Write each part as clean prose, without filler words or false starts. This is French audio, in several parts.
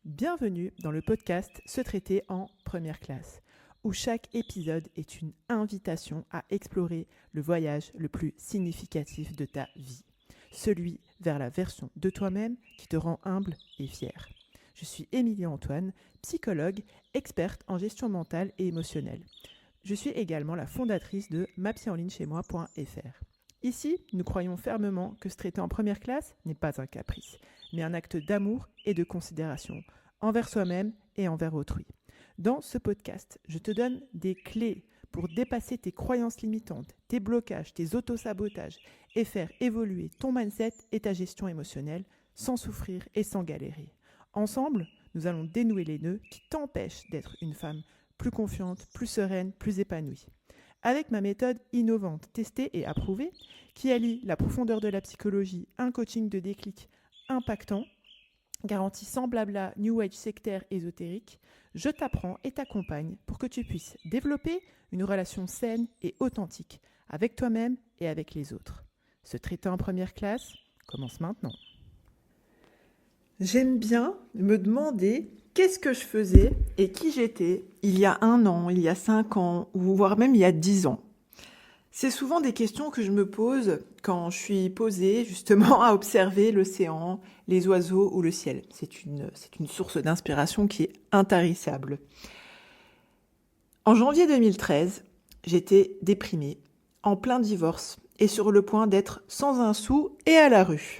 Bienvenue dans le podcast Se traiter en première classe, où chaque épisode est une invitation à explorer le voyage le plus significatif de ta vie, celui vers la version de toi-même qui te rend humble et fier. Je suis Émilie Antoine, psychologue, experte en gestion mentale et émotionnelle. Je suis également la fondatrice de mapsyenlignechaismoi.fr. Ici, nous croyons fermement que se traiter en première classe n'est pas un caprice, mais un acte d'amour et de considération envers soi-même et envers autrui. Dans ce podcast, je te donne des clés pour dépasser tes croyances limitantes, tes blocages, tes autosabotages et faire évoluer ton mindset et ta gestion émotionnelle sans souffrir et sans galérer. Ensemble, nous allons dénouer les nœuds qui t'empêchent d'être une femme plus confiante, plus sereine, plus épanouie. Avec ma méthode innovante, testée et approuvée, qui allie la profondeur de la psychologie, un coaching de déclic impactant, garantie sans blabla, new age sectaire ésotérique, je t'apprends et t'accompagne pour que tu puisses développer une relation saine et authentique avec toi-même et avec les autres. Se traiter en première classe commence maintenant. J'aime bien me demander qu'est-ce que je faisais et qui j'étais il y a 1 an, il y a 5 ans, ou voire même il y a 10 ans. C'est souvent des questions que je me pose quand je suis posée justement à observer l'océan, les oiseaux ou le ciel. C'est une source d'inspiration qui est intarissable. En janvier 2013, j'étais déprimée, en plein divorce et sur le point d'être sans un sou et à la rue.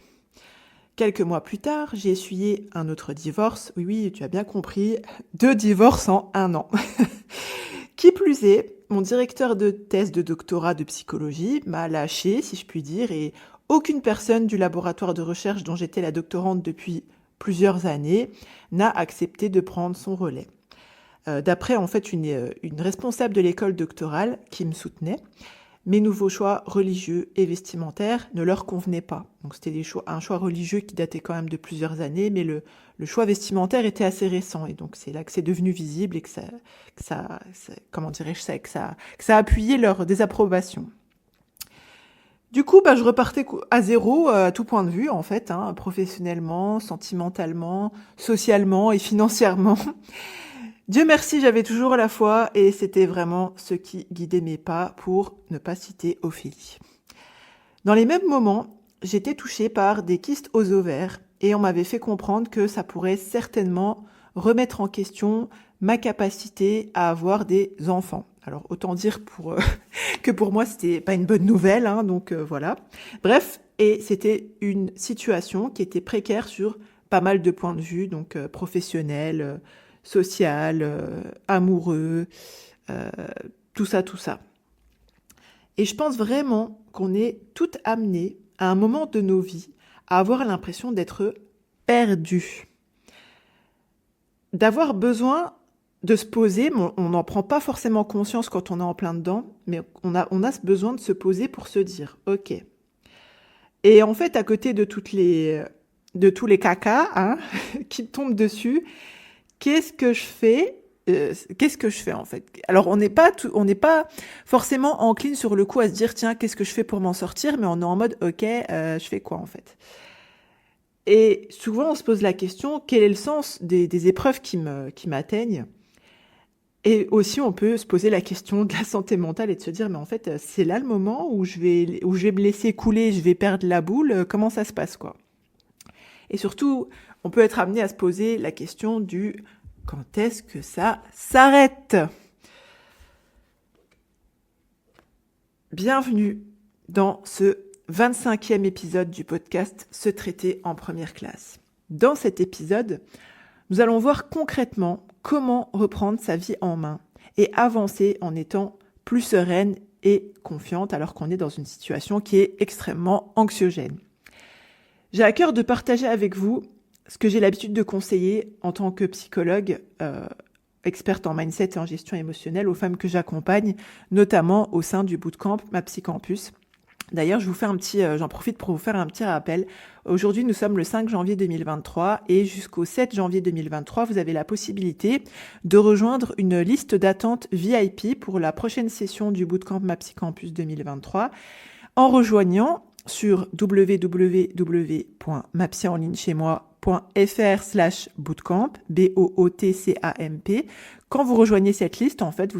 Quelques mois plus tard, j'ai essuyé un autre divorce. Oui, tu as bien compris, 2 divorces en 1 an. Qui plus est, mon directeur de thèse de doctorat de psychologie m'a lâché, si je puis dire, et aucune personne du laboratoire de recherche dont j'étais la doctorante depuis plusieurs années n'a accepté de prendre son relais. D'après en fait une responsable de l'école doctorale qui me soutenait, mes nouveaux choix religieux et vestimentaires ne leur convenaient pas. Donc c'était un choix religieux qui datait quand même de plusieurs années, mais le choix vestimentaire était assez récent. Et donc c'est là que c'est devenu visible et que ça a appuyé leur désapprobation. Du coup, je repartais à zéro à tout point de vue, en fait, professionnellement, sentimentalement, socialement et financièrement. Dieu merci, j'avais toujours la foi et c'était vraiment ce qui guidait mes pas, pour ne pas citer Ophélie. Dans les mêmes moments, j'étais touchée par des kystes aux ovaires et on m'avait fait comprendre que ça pourrait certainement remettre en question ma capacité à avoir des enfants. Alors autant dire que pour moi c'était pas une bonne nouvelle, donc voilà. Bref, et c'était une situation qui était précaire sur pas mal de points de vue, donc professionnel, social, amoureux, tout ça. Et je pense vraiment qu'on est toutes amenées à un moment de nos vies à avoir l'impression d'être perdues, d'avoir besoin de se poser. On n'en prend pas forcément conscience quand on est en plein dedans, mais on a ce besoin de se poser pour se dire « Ok ». Et en fait, à côté de tous les cacas qui tombent dessus, qu'est-ce que je fais en fait? Alors on n'est pas forcément encline sur le coup à se dire tiens, qu'est-ce que je fais pour m'en sortir, mais on est en mode ok, je fais quoi en fait? Et souvent on se pose la question, quel est le sens des épreuves qui m'atteignent? Et aussi on peut se poser la question de la santé mentale et de se dire mais en fait c'est là le moment où je vais me laisser couler, je vais perdre la boule, comment ça se passe quoi? Et surtout, on peut être amené à se poser la question du « quand est-ce que ça s'arrête ?» Bienvenue dans ce 25e épisode du podcast Se traiter en première classe. Dans cet épisode, nous allons voir concrètement comment reprendre sa vie en main et avancer en étant plus sereine et confiante alors qu'on est dans une situation qui est extrêmement anxiogène. J'ai à cœur de partager avec vous ce que j'ai l'habitude de conseiller en tant que psychologue, experte en mindset et en gestion émotionnelle aux femmes que j'accompagne, notamment au sein du bootcamp MaPsyCampus. D'ailleurs, j'en profite pour vous faire un petit rappel. Aujourd'hui, nous sommes le 5 janvier 2023 et jusqu'au 7 janvier 2023, vous avez la possibilité de rejoindre une liste d'attente VIP pour la prochaine session du bootcamp MaPsyCampus 2023 en rejoignant sur www.mapsyenlignechaismoi.fr bootcamp, BOOTCAMP. Quand vous rejoignez cette liste, en fait,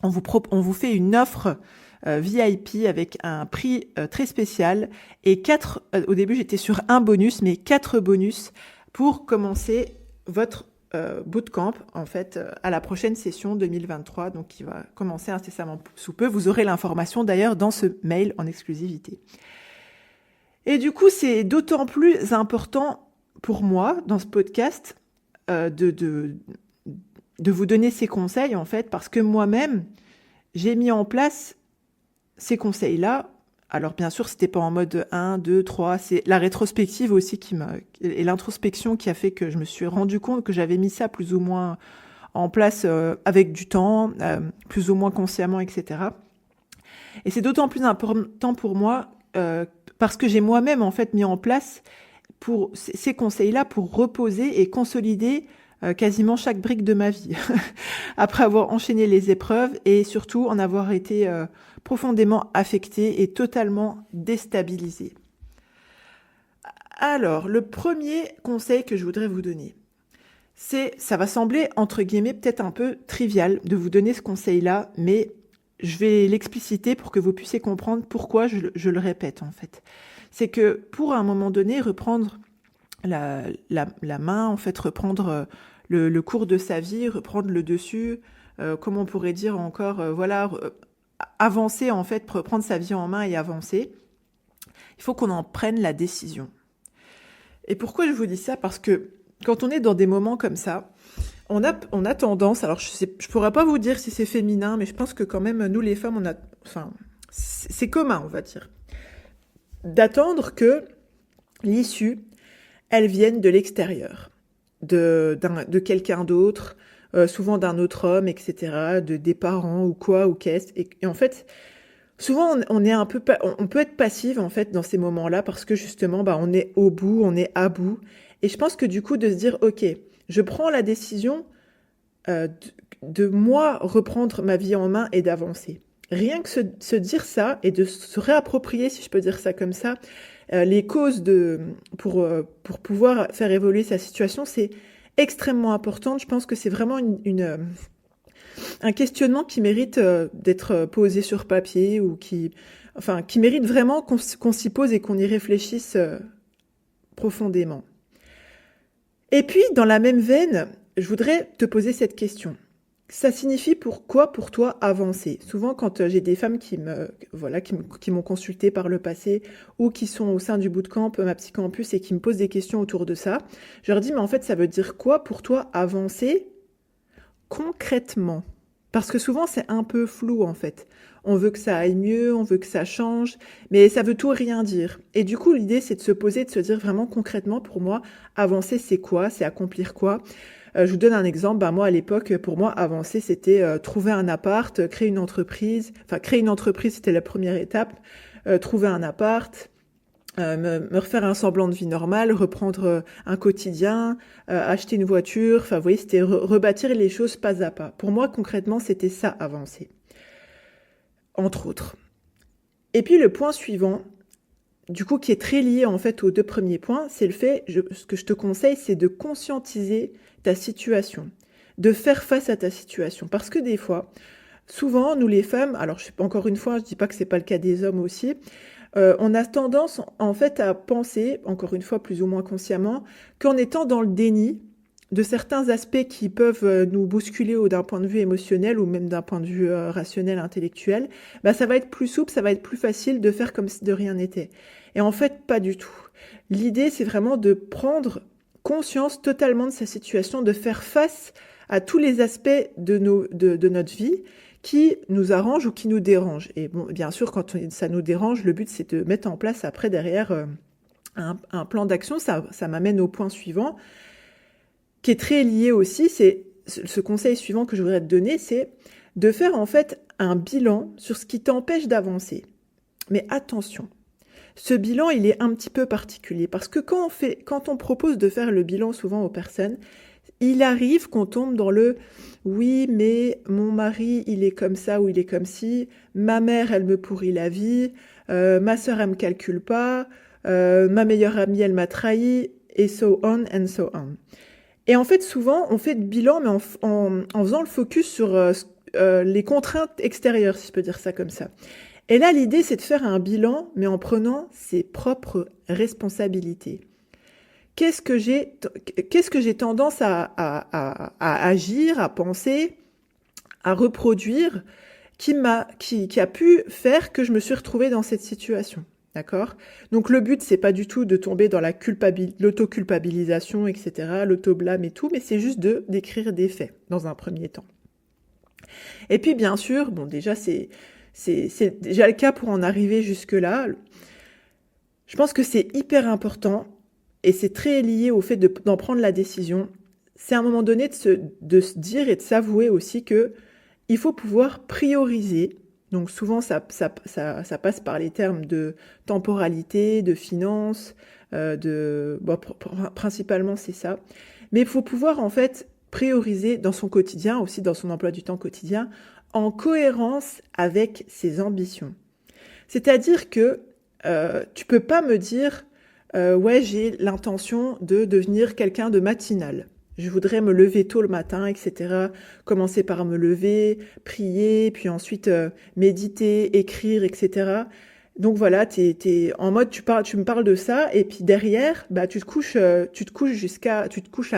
on vous fait une offre VIP avec un prix très spécial et au début j'étais sur un bonus, mais 4 bonus pour commencer votre bootcamp, en fait, à la prochaine session 2023, donc qui va commencer incessamment sous peu. Vous aurez l'information d'ailleurs dans ce mail en exclusivité. Et du coup, c'est d'autant plus important pour moi, dans ce podcast, de vous donner ces conseils, en fait, parce que moi-même, j'ai mis en place ces conseils-là. Alors, bien sûr, c'était pas en mode 1, 2, 3, c'est la rétrospective aussi et l'introspection qui a fait que je me suis rendu compte que j'avais mis ça plus ou moins en place avec du temps, plus ou moins consciemment, etc. Et c'est d'autant plus important pour moi parce que j'ai moi-même, en fait, mis en place pour ces conseils-là pour reposer et consolider quasiment chaque brique de ma vie, après avoir enchaîné les épreuves et surtout en avoir été profondément affectée et totalement déstabilisée. Alors, le premier conseil que je voudrais vous donner, ça va sembler, entre guillemets, peut-être un peu trivial de vous donner ce conseil-là, mais je vais l'expliciter pour que vous puissiez comprendre pourquoi je le répète, en fait. C'est que pour, à un moment donné, reprendre la main, en fait, reprendre le cours de sa vie, reprendre le dessus, comme on pourrait dire encore, avancer, en fait, prendre sa vie en main et avancer, il faut qu'on en prenne la décision. Et pourquoi je vous dis ça ? Parce que quand on est dans des moments comme ça, on a tendance, alors je pourrais pas vous dire si c'est féminin, mais je pense que quand même, nous les femmes, c'est commun, on va dire, d'attendre que l'issue, elle vienne de l'extérieur, de quelqu'un d'autre, souvent d'un autre homme, etc., des parents ou quoi, ou qu'est-ce. Et en fait, souvent, on peut être passive, en fait, dans ces moments-là, parce que justement, on est au bout, on est à bout. Et je pense que du coup, de se dire, OK, je prends la décision de moi reprendre ma vie en main et d'avancer. Rien que se dire ça et de se réapproprier, si je peux dire ça comme ça, les causes pour pouvoir faire évoluer sa situation, c'est extrêmement important. Je pense que c'est vraiment un questionnement qui mérite d'être posé sur papier ou qui mérite vraiment qu'on s'y pose et qu'on y réfléchisse profondément. Et puis, dans la même veine, je voudrais te poser cette question. Ça signifie pourquoi pour toi avancer ? Souvent, quand j'ai des femmes qui m'ont consultée par le passé ou qui sont au sein du bootcamp, ma psy-campus, et qui me posent des questions autour de ça, je leur dis, mais en fait, ça veut dire quoi pour toi avancer concrètement ? Parce que souvent, c'est un peu flou, en fait. On veut que ça aille mieux, on veut que ça change, mais ça veut tout rien dire. Et du coup, l'idée, c'est de se poser, de se dire vraiment concrètement, pour moi, avancer, c'est quoi ? C'est accomplir quoi ? Je vous donne un exemple. Moi, à l'époque, pour moi, avancer, c'était trouver un appart, créer une entreprise. Enfin, créer une entreprise, c'était la première étape. Trouver un appart, me refaire un semblant de vie normale, reprendre un quotidien, acheter une voiture. Enfin, vous voyez, c'était rebâtir les choses pas à pas. Pour moi, concrètement, c'était ça, avancer. Entre autres. Et puis, le point suivant, du coup, qui est très lié en fait aux deux premiers points, c'est le fait, ce que je te conseille, c'est de conscientiser ta situation, de faire face à ta situation. Parce que des fois, souvent, nous les femmes, alors encore une fois, je dis pas que c'est pas le cas des hommes aussi, on a tendance en fait à penser, encore une fois plus ou moins consciemment, qu'en étant dans le déni de certains aspects qui peuvent nous bousculer d'un point de vue émotionnel ou même d'un point de vue rationnel, intellectuel, ça va être plus souple, ça va être plus facile de faire comme si de rien n'était. Et en fait, pas du tout. L'idée, c'est vraiment de prendre conscience totalement de sa situation, de faire face à tous les aspects de notre vie qui nous arrangent ou qui nous dérangent. Et bon, bien sûr, quand ça nous dérange, le but, c'est de mettre en place après, derrière, un plan d'action. Ça m'amène au point suivant, qui est très lié aussi, c'est ce conseil suivant que je voudrais te donner, c'est de faire en fait un bilan sur ce qui t'empêche d'avancer. Mais attention, ce bilan, il est un petit peu particulier parce que quand on propose de faire le bilan souvent aux personnes, il arrive qu'on tombe dans le « oui, mais mon mari, il est comme ça ou il est comme ci, ma mère, elle me pourrit la vie, ma sœur, elle me calcule pas, ma meilleure amie, elle m'a trahi ». et so on and so on. Et en fait, souvent, on fait le bilan, mais en faisant le focus sur les contraintes extérieures, si je peux dire ça comme ça. Et là, l'idée, c'est de faire un bilan, mais en prenant ses propres responsabilités. Qu'est-ce que j'ai tendance à agir, à penser, à reproduire, qui a pu faire que je me suis retrouvée dans cette situation. D'accord ? Donc le but, c'est pas du tout de tomber dans l'autoculpabilisation, etc., l'autoblâme et tout, mais c'est juste d'écrire des faits dans un premier temps. Et puis bien sûr, bon déjà c'est déjà le cas pour en arriver jusque-là. Je pense que c'est hyper important et c'est très lié au fait d'en prendre la décision. C'est à un moment donné de se dire et de s'avouer aussi que il faut pouvoir prioriser. Donc souvent, ça passe par les termes de temporalité, de finances, principalement c'est ça. Mais il faut pouvoir en fait prioriser dans son quotidien, aussi dans son emploi du temps quotidien, en cohérence avec ses ambitions. C'est-à-dire que tu peux pas me dire ouais, j'ai l'intention de devenir quelqu'un de matinal. Je voudrais me lever tôt le matin, etc. Commencer par me lever, prier, puis ensuite méditer, écrire, etc. Donc voilà, t'es en mode, tu me parles de ça, et puis derrière, bah tu te couches à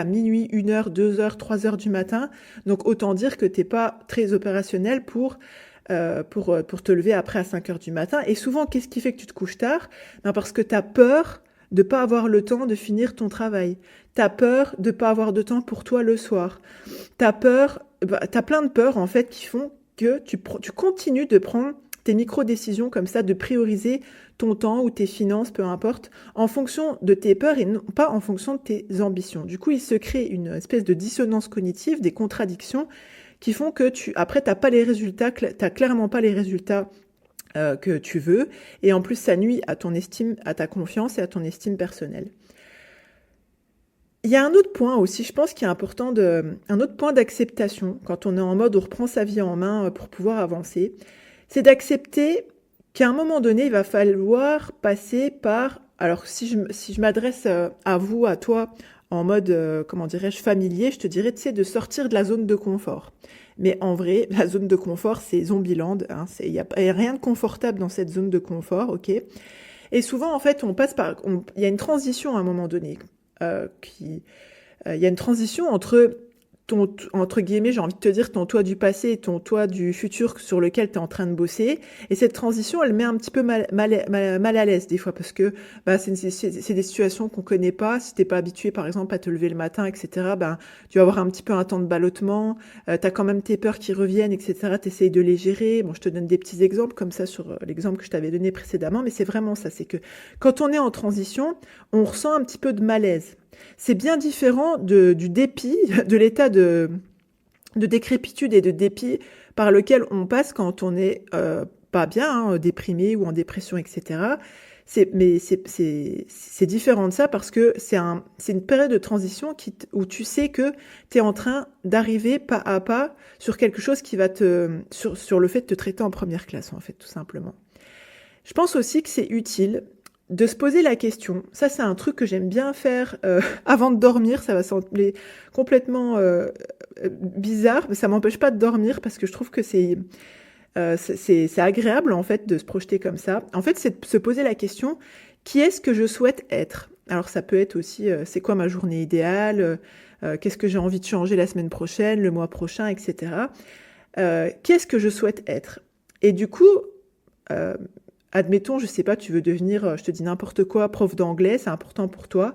minuit, 1h, 2h, 3h du matin. Donc autant dire que t'es pas très opérationnel pour te lever après à 5h du matin. Et souvent, qu'est-ce qui fait que tu te couches tard ? Ben parce que t'as peur de pas avoir le temps de finir ton travail. T'as peur de pas avoir de temps pour toi le soir. T'as plein de peurs en fait qui font que tu continues de prendre tes micro-décisions comme ça, de prioriser ton temps ou tes finances, peu importe, en fonction de tes peurs et non pas en fonction de tes ambitions. Du coup, il se crée une espèce de dissonance cognitive, des contradictions qui font que après t'as clairement pas les résultats que tu veux, et en plus ça nuit à ton estime, à ta confiance et à ton estime personnelle. Il y a un autre point aussi, je pense qu'il est important, un autre point d'acceptation, quand on est en mode on reprend sa vie en main pour pouvoir avancer, c'est d'accepter qu'à un moment donné, il va falloir passer par, alors si je m'adresse à vous, à toi, en mode, comment dirais-je, familier, je te dirais, tu sais, de sortir de la zone de confort. Mais en vrai, la zone de confort, c'est Zombieland, hein, il y a rien de confortable dans cette zone de confort, ok ? Et souvent, en fait, il y a une transition à un moment donné, il y a une transition entre entre guillemets, j'ai envie de te dire, ton toi du passé et ton toi du futur sur lequel tu es en train de bosser. Et cette transition, elle met un petit peu mal à l'aise des fois, parce que c'est des situations qu'on connaît pas. Si t'es pas habitué, par exemple, à te lever le matin, etc., tu vas avoir un petit peu un temps de ballottement. Tu as quand même tes peurs qui reviennent, etc. Tu essayes de les gérer. Bon, je te donne des petits exemples comme ça sur l'exemple que je t'avais donné précédemment, mais c'est vraiment ça. C'est que quand on est en transition, on ressent un petit peu de malaise. C'est bien différent du dépit, de l'état de décrépitude et de dépit par lequel on passe quand on est pas bien, hein, déprimé ou en dépression, etc. Mais c'est différent de ça parce que c'est une période de transition où tu sais que tu es en train d'arriver pas à pas sur quelque chose qui va sur le fait de te traiter en première classe, en fait, tout simplement. Je pense aussi que c'est utile de se poser la question. Ça, c'est un truc que j'aime bien faire avant de dormir. Ça va sembler complètement bizarre, mais ça m'empêche pas de dormir parce que je trouve que c'est agréable, en fait, de se projeter comme ça. En fait, c'est de se poser la question, qui est-ce que je souhaite être ? Alors, ça peut être aussi, c'est quoi ma journée idéale ? Qu'est-ce que j'ai envie de changer la semaine prochaine, le mois prochain, etc. Qu'est-ce que je souhaite être ? Et du coup, admettons, je sais pas, tu veux devenir, je te dis n'importe quoi, prof d'anglais, c'est important pour toi.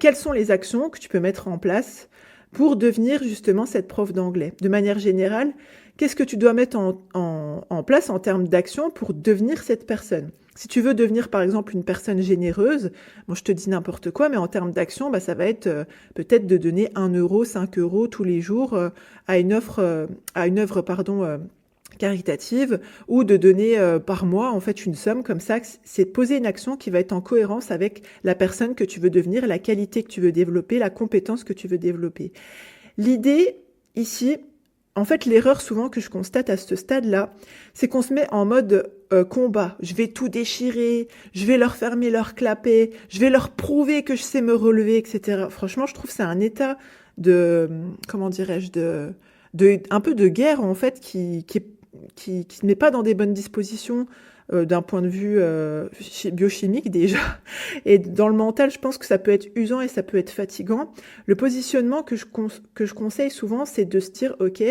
Quelles sont les actions que tu peux mettre en place pour devenir justement cette prof d'anglais ? De manière générale, qu'est-ce que tu dois mettre en place en termes d'action pour devenir cette personne ? Si tu veux devenir, par exemple, une personne généreuse, bon, je te dis n'importe quoi, mais en termes d'action, ça va être peut-être de donner 1 euro, 5 euros tous les jours à une œuvre, caritative, ou de donner par mois en fait une somme comme ça. C'est poser une action qui va être en cohérence avec la personne que tu veux devenir, la qualité que tu veux développer, la compétence que tu veux développer. L'idée ici, en fait, l'erreur souvent que je constate à ce stade-là, c'est qu'on se met en mode combat, je vais tout déchirer, je vais leur fermer leur clapet, je vais leur prouver que je sais me relever, etc. Franchement, je trouve que c'est un état de, comment dirais-je, un peu de guerre en fait qui ne met pas dans des bonnes dispositions d'un point de vue biochimique déjà. Et dans le mental, je pense que ça peut être usant et ça peut être fatigant. Le positionnement que je conseille souvent, c'est de se dire, ok,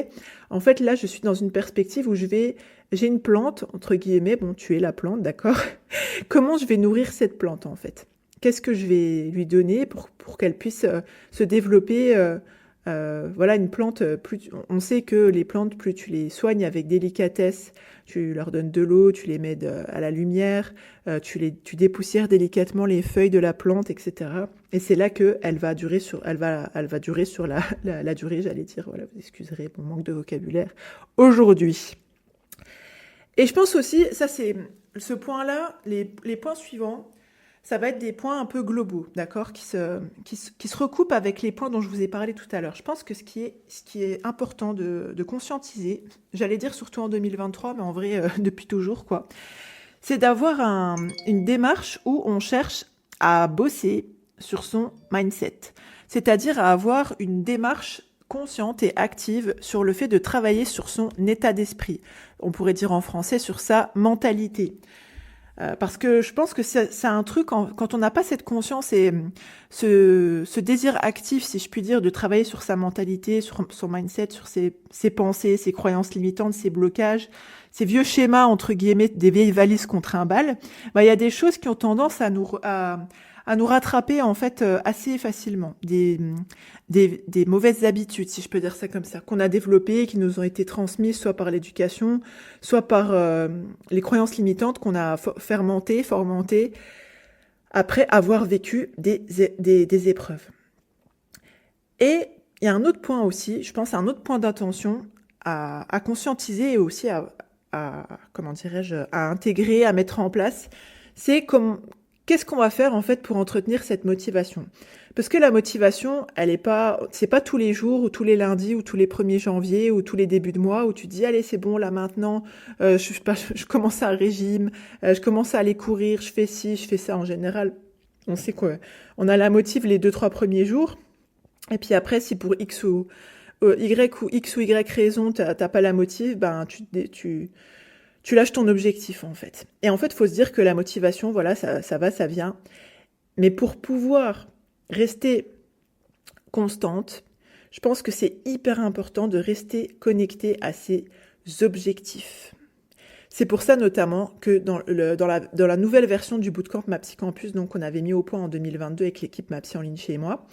en fait là, je suis dans une perspective où j'ai une plante, entre guillemets, bon, tu es la plante, d'accord? Comment je vais nourrir cette plante en fait? Qu'est-ce que je vais lui donner pour qu'elle puisse se développer voilà, une plante, on sait que les plantes, plus tu les soignes avec délicatesse, tu leur donnes de l'eau, tu les mets à la lumière, tu dépoussières délicatement les feuilles de la plante, etc. Et c'est là que elle va durer elle va durer sur la durée, j'allais dire. Voilà, vous excuserez mon manque de vocabulaire aujourd'hui. Et je pense aussi, ça c'est ce point-là, les points suivants. Ça va être des points un peu globaux, d'accord, qui se recoupent avec les points dont je vous ai parlé tout à l'heure. Je pense que ce qui est important de conscientiser, j'allais dire surtout en 2023, mais en vrai depuis toujours, quoi, c'est d'avoir une démarche où on cherche à bosser sur son mindset. C'est-à-dire à avoir une démarche consciente et active sur le fait de travailler sur son état d'esprit. On pourrait dire en français sur sa mentalité. Parce que je pense que c'est un truc, quand on n'a pas cette conscience et ce désir actif, si je puis dire, de travailler sur sa mentalité, sur son mindset, sur ses pensées, ses croyances limitantes, ses blocages, ces vieux schémas, entre guillemets, des vieilles valises qu'on trimballe, bah, il y a des choses qui ont tendance à nous rattraper, en fait, assez facilement. Des mauvaises habitudes, si je peux dire ça comme ça, qu'on a développées, qui nous ont été transmises soit par l'éducation, soit par les croyances limitantes qu'on a fomentées après avoir vécu des épreuves. Et il y a un autre point aussi, je pense, un autre point d'attention à conscientiser et aussi comment dirais-je, à intégrer, à mettre en place, c'est qu'est-ce qu'on va faire en fait pour entretenir cette motivation? Parce que la motivation, c'est pas tous les jours ou tous les lundis ou tous les 1er janvier ou tous les débuts de mois où tu dis allez c'est bon là maintenant, je commence un régime, je commence à aller courir, je fais ci, je fais ça. En général, on sait quoi, on a la motive les 2-3 premiers jours et puis après si pour X ou Y raison t'as pas la motive, ben tu lâches ton objectif en fait. Et en fait, il faut se dire que la motivation, voilà, ça va, ça vient. Mais pour pouvoir rester constante, je pense que c'est hyper important de rester connecté à ses objectifs. C'est pour ça notamment que dans la nouvelle version du bootcamp MAPSY Campus, donc qu'on avait mis au point en 2022 avec l'équipe MAPSY en ligne chez moi,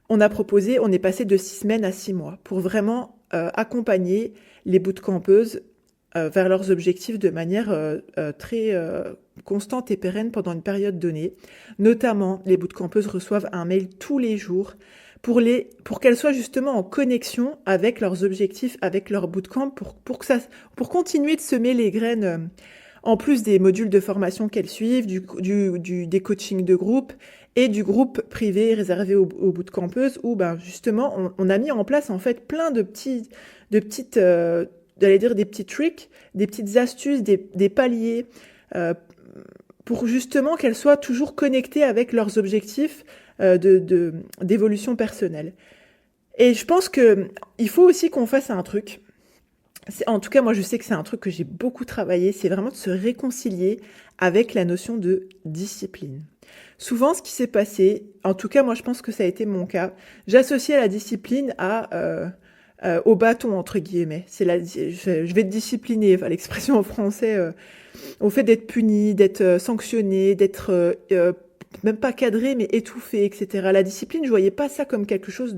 on est passé de 6 semaines à 6 mois pour vraiment accompagner les bootcampeuses vers leurs objectifs de manière très constante et pérenne pendant une période donnée. Notamment, les bootcampeuses reçoivent un mail tous les jours pour qu'elles soient justement en connexion avec leurs objectifs, avec leur bootcamp, pour continuer de semer les graines, en plus des modules de formation qu'elles suivent, des coachings de groupe et du groupe privé réservé aux bootcampeuses, où ben, justement, on a mis en place en fait plein de petites j'allais dire des petits tricks, des petites astuces, des paliers, pour justement qu'elles soient toujours connectées avec leurs objectifs d'évolution personnelle. Et je pense qu'il faut aussi qu'on fasse un truc. En tout cas, moi, je sais que c'est un truc que j'ai beaucoup travaillé, c'est vraiment de se réconcilier avec la notion de discipline. Souvent, ce qui s'est passé, en tout cas, moi, je pense que ça a été mon cas, j'associais la discipline au bâton, entre guillemets. Je vais te discipliner, enfin, l'expression en français, au fait d'être puni, d'être sanctionné, d'être même pas cadré, mais étouffé, etc. La discipline, je voyais pas ça comme quelque chose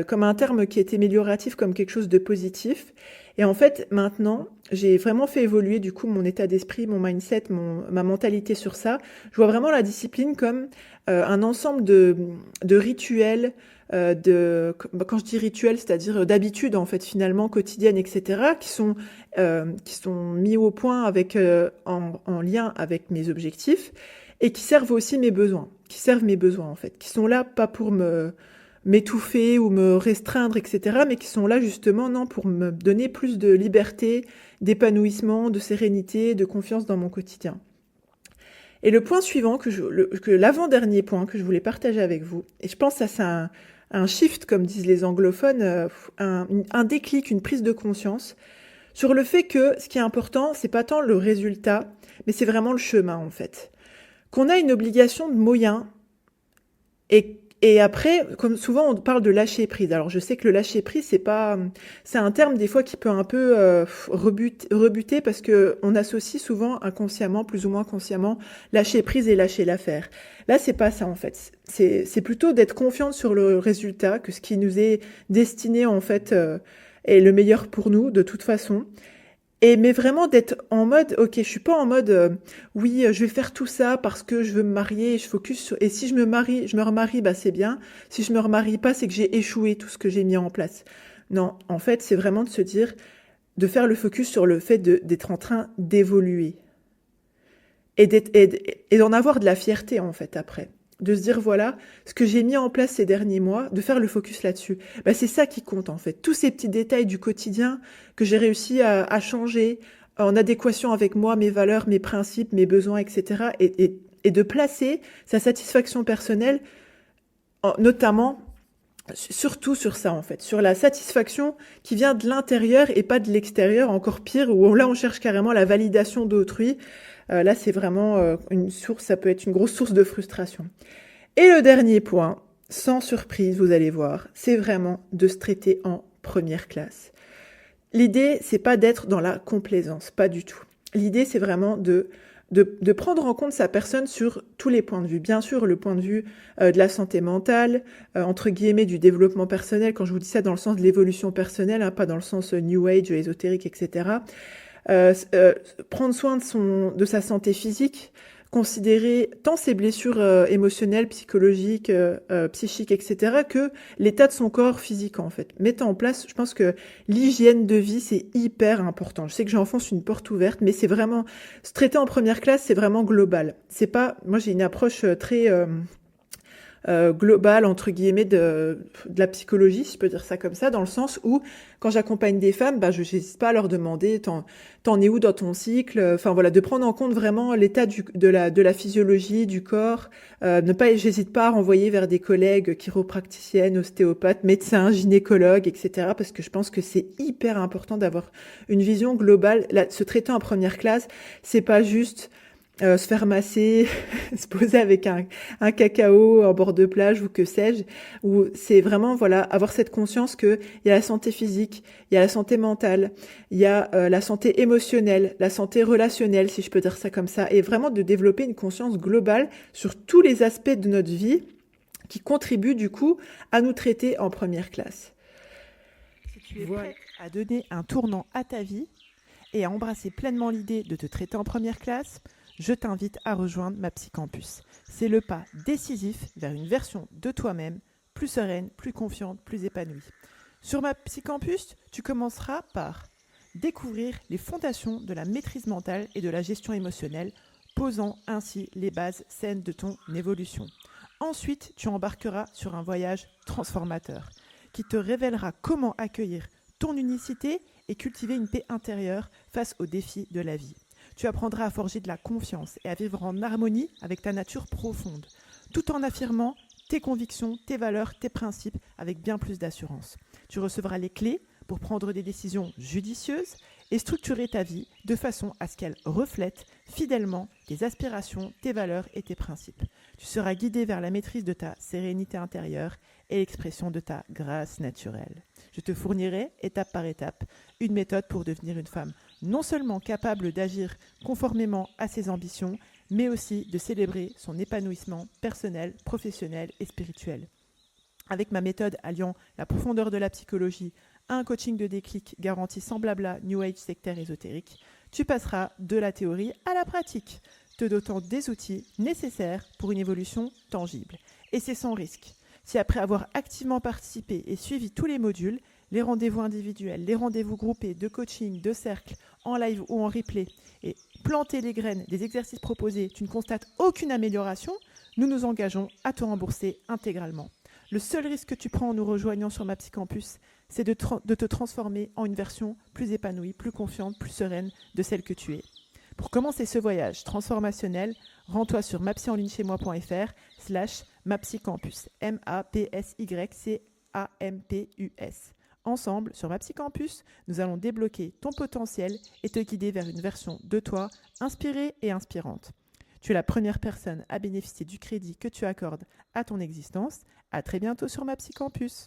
comme un terme qui était amélioratif, comme quelque chose de positif. Et en fait, maintenant, j'ai vraiment fait évoluer du coup mon état d'esprit, mon mindset, ma mentalité sur ça. Je vois vraiment la discipline comme un ensemble de rituels, quand je dis rituels, c'est-à-dire d'habitudes en fait finalement quotidiennes, etc., qui sont mis au point en lien avec mes objectifs et qui servent aussi mes besoins, en fait, qui sont là pas pour m'étouffer ou me restreindre, etc., mais qui sont là justement non, pour me donner plus de liberté, d'épanouissement, de sérénité, de confiance dans mon quotidien. Et le point suivant, l'avant-dernier point que je voulais partager avec vous, et je pense que ça c'est un shift, comme disent les anglophones, un déclic, une prise de conscience, sur le fait que ce qui est important, c'est pas tant le résultat, mais c'est vraiment le chemin en fait. Qu'on a une obligation de moyens, et après, comme souvent on parle de lâcher prise. Alors je sais que le lâcher prise, c'est un terme des fois qui peut un peu rebuter parce que on associe souvent inconsciemment, plus ou moins consciemment, lâcher prise et lâcher l'affaire. Là, c'est pas ça en fait. C'est plutôt d'être confiante sur le résultat, que ce qui nous est destiné en fait est le meilleur pour nous de toute façon. Mais vraiment d'être en mode, ok, je suis pas en mode, oui, je vais faire tout ça parce que je veux me marier, je focus sur, et si je me remarie, bah c'est bien. Si je me remarie pas, c'est que j'ai échoué tout ce que j'ai mis en place. Non, en fait, c'est vraiment de se dire, de faire le focus sur le fait d'être en train d'évoluer. Et d'en avoir de la fierté, en fait, après. De se dire, voilà, ce que j'ai mis en place ces derniers mois, de faire le focus là-dessus. Bah, c'est ça qui compte, en fait. Tous ces petits détails du quotidien que j'ai réussi à changer en adéquation avec moi, mes valeurs, mes principes, mes besoins, etc. Et de placer sa satisfaction personnelle, notamment, surtout sur ça, en fait. Sur la satisfaction qui vient de l'intérieur et pas de l'extérieur, encore pire, où là, on cherche carrément la validation d'autrui. Là, c'est vraiment ça peut être une grosse source de frustration. Et le dernier point, sans surprise, vous allez voir, c'est vraiment de se traiter en première classe. L'idée, c'est pas d'être dans la complaisance, pas du tout. L'idée, c'est vraiment de prendre en compte sa personne sur tous les points de vue. Bien sûr, le point de vue de la santé mentale, entre guillemets, du développement personnel, quand je vous dis ça dans le sens de l'évolution personnelle, hein, pas dans le sens New Age, ésotérique, etc., prendre soin de sa santé physique, considérer tant ses blessures émotionnelles, psychologiques, psychiques, etc., que l'état de son corps physique, en fait. Mettre en place, je pense que l'hygiène de vie, c'est hyper important. Je sais que j'enfonce une porte ouverte, mais c'est vraiment, se traiter en première classe, c'est vraiment global. C'est pas, moi j'ai une approche très globale, entre guillemets, de la psychologie, si je peux dire ça comme ça, dans le sens où, quand j'accompagne des femmes, bah, je n'hésite pas à leur demander, t'en es où dans ton cycle? Enfin voilà, de prendre en compte vraiment l'état de la physiologie, du corps. J'hésite pas à renvoyer vers des collègues chiropracticiennes, ostéopathes, médecins, gynécologues, etc. Parce que je pense que c'est hyper important d'avoir une vision globale. Là, se traiter en première classe, c'est pas juste se faire masser, se poser avec un cacao en bord de plage ou que sais-je, où c'est vraiment voilà avoir cette conscience que il y a la santé physique, il y a la santé mentale, il y a la santé émotionnelle, la santé relationnelle, si je peux dire ça comme ça, et vraiment de développer une conscience globale sur tous les aspects de notre vie qui contribuent du coup à nous traiter en première classe. Si tu es prêt à donner un tournant à ta vie et à embrasser pleinement l'idée de te traiter en première classe, je t'invite à rejoindre ma Psycampus. C'est le pas décisif vers une version de toi-même plus sereine, plus confiante, plus épanouie. Sur ma Psycampus, tu commenceras par découvrir les fondations de la maîtrise mentale et de la gestion émotionnelle, posant ainsi les bases saines de ton évolution. Ensuite, tu embarqueras sur un voyage transformateur qui te révélera comment accueillir ton unicité et cultiver une paix intérieure face aux défis de la vie. Tu apprendras à forger de la confiance et à vivre en harmonie avec ta nature profonde, tout en affirmant tes convictions, tes valeurs, tes principes avec bien plus d'assurance. Tu recevras les clés pour prendre des décisions judicieuses et structurer ta vie de façon à ce qu'elle reflète fidèlement tes aspirations, tes valeurs et tes principes. Tu seras guidé vers la maîtrise de ta sérénité intérieure et l'expression de ta grâce naturelle. Je te fournirai, étape par étape, une méthode pour devenir une femme non seulement capable d'agir conformément à ses ambitions, mais aussi de célébrer son épanouissement personnel, professionnel et spirituel. Avec ma méthode alliant la profondeur de la psychologie à un coaching de déclic garanti sans blabla, New Age, sectaire, ésotérique, tu passeras de la théorie à la pratique, te dotant des outils nécessaires pour une évolution tangible. Et c'est sans risque. Si après avoir activement participé et suivi tous les modules, les rendez-vous individuels, les rendez-vous groupés, de coaching, de cercle, en live ou en replay, et planter les graines des exercices proposés, tu ne constates aucune amélioration, nous nous engageons à te rembourser intégralement. Le seul risque que tu prends en nous rejoignant sur ma Campus, c'est de te transformer en une version plus épanouie, plus confiante, plus sereine de celle que tu es. Pour commencer ce voyage transformationnel, rends-toi sur mapsyenligne-chez-moi.fr/mapsycampus. MAPSYCAMPUS. Ensemble, sur Campus, nous allons débloquer ton potentiel et te guider vers une version de toi inspirée et inspirante. Tu es la première personne à bénéficier du crédit que tu accordes à ton existence. À très bientôt sur Campus.